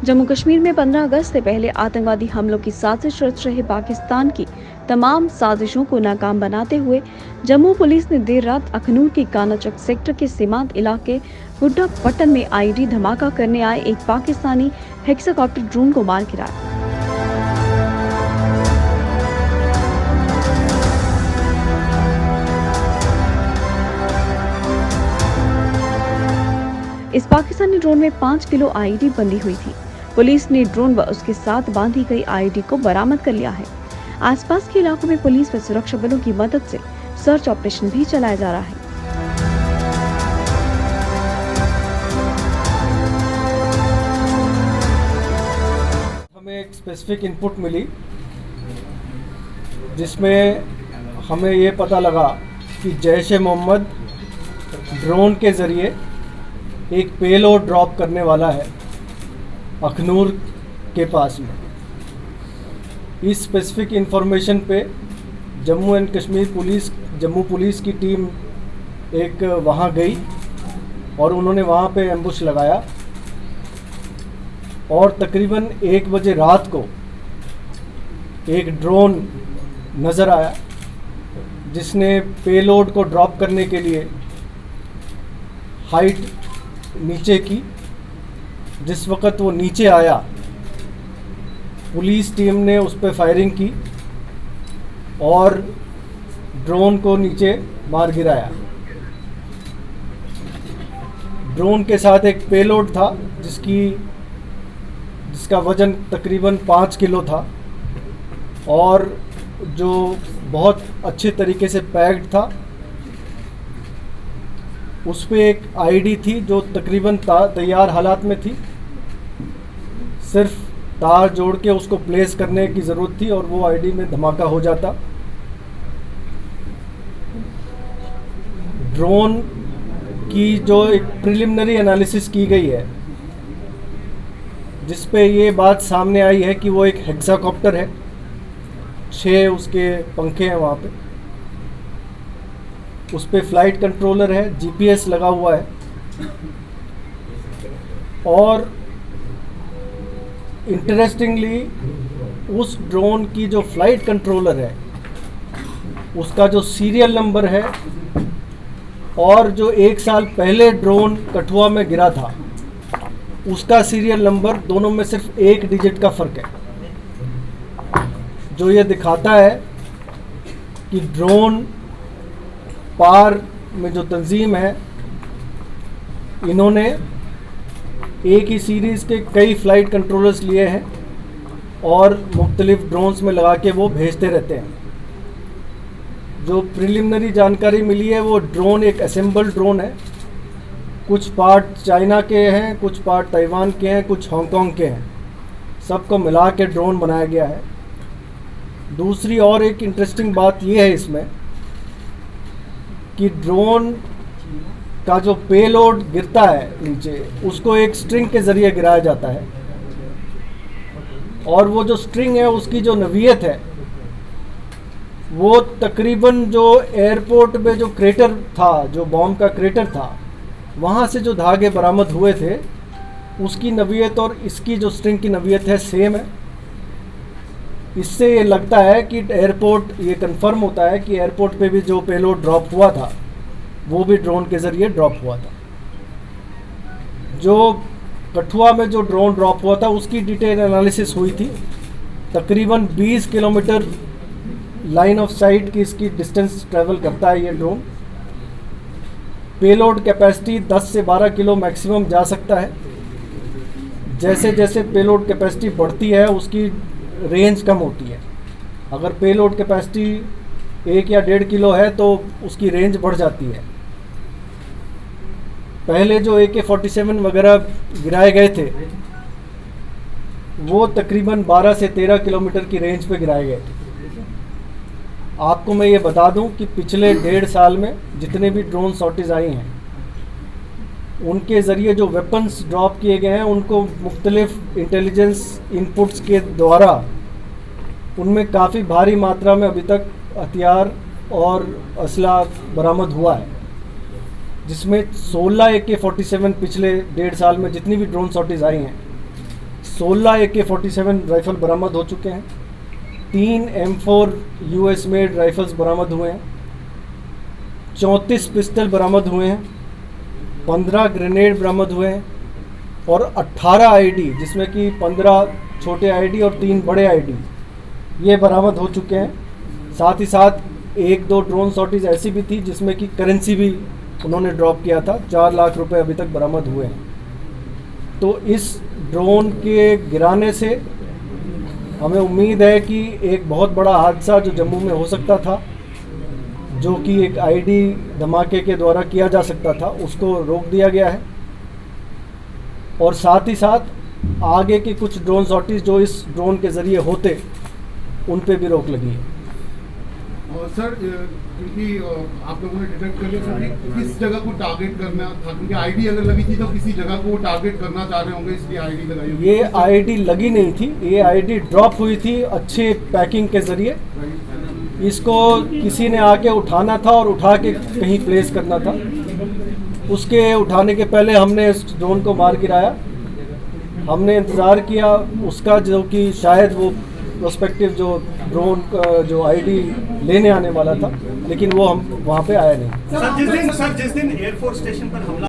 जम्मू कश्मीर में 15 अगस्त से पहले आतंकवादी हमलों की साजिश रच रहे पाकिस्तान की तमाम साजिशों को नाकाम बनाते हुए जम्मू पुलिस ने देर रात अखनूर के कानाचक सेक्टर के सीमांत इलाके गुड्डा पट्टन में आईडी धमाका करने आए एक पाकिस्तानी हेक्साकॉप्टर ड्रोन को मार गिराया। इस पाकिस्तानी ड्रोन में 5 किलो आईडी बंधी हुई थी। पुलिस ने ड्रोन व उसके साथ बांधी गई आईडी को बरामद कर लिया है। आसपास के इलाकों में पुलिस व सुरक्षा बलों की मदद से सर्च ऑपरेशन भी चलाया जा रहा है। हमें एक स्पेसिफिक इनपुट मिली जिसमें हमें ये पता लगा कि जैश-ए-मोहम्मद ड्रोन के ज़रिए एक पेलोड ड्रॉप करने वाला है अखनूर के पास में। इस स्पेसिफिक इंफॉर्मेशन पे Jammu and Kashmir police, Jammu police की टीम एक वहाँ गई और उन्होंने वहाँ पे एम्बुश लगाया और तकरीबन 1 बजे रात को एक ड्रोन नज़र आया जिसने पेलोड को ड्रॉप करने के लिए हाइट नीचे की। जिस वक़्त वो नीचे आया पुलिस टीम ने उस पर फायरिंग की और ड्रोन को नीचे मार गिराया। ड्रोन के साथ एक पेलोड था जिसका वज़न तकरीबन 5 किलो था और जो बहुत अच्छे तरीके से पैक्ड था। उस पर एक आईडी थी जो तकरीबन तैयार हालात में थी, सिर्फ तार जोड़ के उसको प्लेस करने की ज़रूरत थी और वो आईडी में धमाका हो जाता। ड्रोन की जो एक प्रिलिमिनरी एनालिसिस की गई है जिस पे ये बात सामने आई है कि वो एक हेक्साकॉप्टर है, 6 उसके पंखे हैं वहाँ पे, उस पर फ्लाइट कंट्रोलर है, जीपीएस लगा हुआ है और इंटरेस्टिंगली उस ड्रोन की जो फ्लाइट कंट्रोलर है उसका जो सीरियल नंबर है और जो 1 साल पहले ड्रोन कठुआ में गिरा था उसका सीरियल नंबर, दोनों में सिर्फ 1 डिजिट का फ़र्क है, जो ये दिखाता है कि ड्रोन पार में जो तंजीम है इन्होंने एक ही सीरीज़ के कई फ़्लाइट कंट्रोलर्स लिए हैं और मुख्तलिफ ड्रोन्स में लगा के वो भेजते रहते हैं। जो प्रिलिमिनरी जानकारी मिली है वो ड्रोन एक असेंबल ड्रोन है, कुछ पार्ट चाइना के हैं, कुछ पार्ट ताइवान के हैं, कुछ हांगकांग के हैं, सबको मिला के ड्रोन बनाया गया है। दूसरी और एक इंटरेस्टिंग बात ये है इसमें कि ड्रोन का जो पेलोड गिरता है नीचे उसको एक स्ट्रिंग के ज़रिए गिराया जाता है और वो जो स्ट्रिंग है उसकी जो नवीयत है वो तकरीबन जो एयरपोर्ट में जो क्रेटर था, जो बॉम्ब का क्रेटर था, वहाँ से जो धागे बरामद हुए थे उसकी नवीयत और इसकी जो स्ट्रिंग की नवीयत है सेम है। इससे ये लगता है कि एयरपोर्ट, ये कंफर्म होता है कि एयरपोर्ट पे भी जो पेलोड ड्रॉप हुआ था वो भी ड्रोन के ज़रिए ड्रॉप हुआ था। जो कठुआ में जो ड्रोन ड्रॉप हुआ था उसकी डिटेल एनालिसिस हुई थी। तकरीबन 20 किलोमीटर लाइन ऑफ साइट की इसकी डिस्टेंस ट्रैवल करता है ये ड्रोन। पेलोड कैपेसिटी 10 से 12 किलो मैक्सिमम जा सकता है। जैसे जैसे पेलोड कैपेसिटी बढ़ती है उसकी रेंज कम होती है। अगर पेलोड कैपेसिटी 1 या 1.5 किलो है तो उसकी रेंज बढ़ जाती है। पहले जो AK-47 वगैरह गिराए गए थे वो तकरीबन 12 से 13 किलोमीटर की रेंज पे गिराए गए थे। आपको मैं ये बता दूं कि पिछले 1.5 साल में जितने भी ड्रोन शॉटेज आई हैं उनके ज़रिए जो वेपन्स ड्रॉप किए गए हैं उनको मुख्तलिफ इंटेलिजेंस इनपुट्स के द्वारा उनमें काफ़ी भारी मात्रा में अभी तक हथियार और असला बरामद हुआ है, जिसमें 16 AK-47 पिछले 1.5 साल में जितनी भी ड्रोन शॉटेज आई हैं 16 AK-47 राइफल बरामद हो चुके हैं, 3 M4 US मेड राइफल्स बरामद हुए हैं, 34 पिस्टल बरामद हुए हैं, 15 ग्रेनेड बरामद हुए हैं और 18 आईडी, जिसमें कि 15 छोटे आईडी और 3 बड़े आईडी ये बरामद हो चुके हैं। साथ ही साथ 1-2 ड्रोन सॉर्टीज ऐसी भी थी जिसमें कि करेंसी भी उन्होंने ड्रॉप किया था। 4 लाख रुपए अभी तक बरामद हुए हैं। तो इस ड्रोन के गिराने से हमें उम्मीद है कि एक बहुत बड़ा हादसा जो जम्मू में हो सकता था, जो कि एक आईडी धमाके के द्वारा किया जा सकता था, उसको रोक दिया गया है। और साथ ही साथ आगे के कुछ ड्रोन सॉर्टीज जो इस ड्रोन के ज़रिए होते, उन पे भी रोक लगी है। और सर, क्योंकि आप लोगों ने डिटेक्ट कर लिया सर, किस जगह को टारगेट करना था? क्योंकि आईडी अगर लगी थी तो किसी जगह को टारगेट करना चाह रहे होंगे, इसलिए आईडी लगाई होगी। ये आईडी लगी नहीं थी, ये आईडी ड्रॉप हुई थी अच्छे पैकिंग के ज़रिए। इसको किसी ने आके उठाना था और उठा के कहीं प्लेस करना था। उसके उठाने के पहले हमने इस ड्रोन को मार गिराया। हमने इंतज़ार किया उसका, जो कि शायद वो प्रोस्पेक्टिव जो ड्रोन का जो आईडी लेने आने वाला था, लेकिन वो हम वहाँ पे आया नहीं। सर जिस दिन एयरफोर्स स्टेशन पर हमला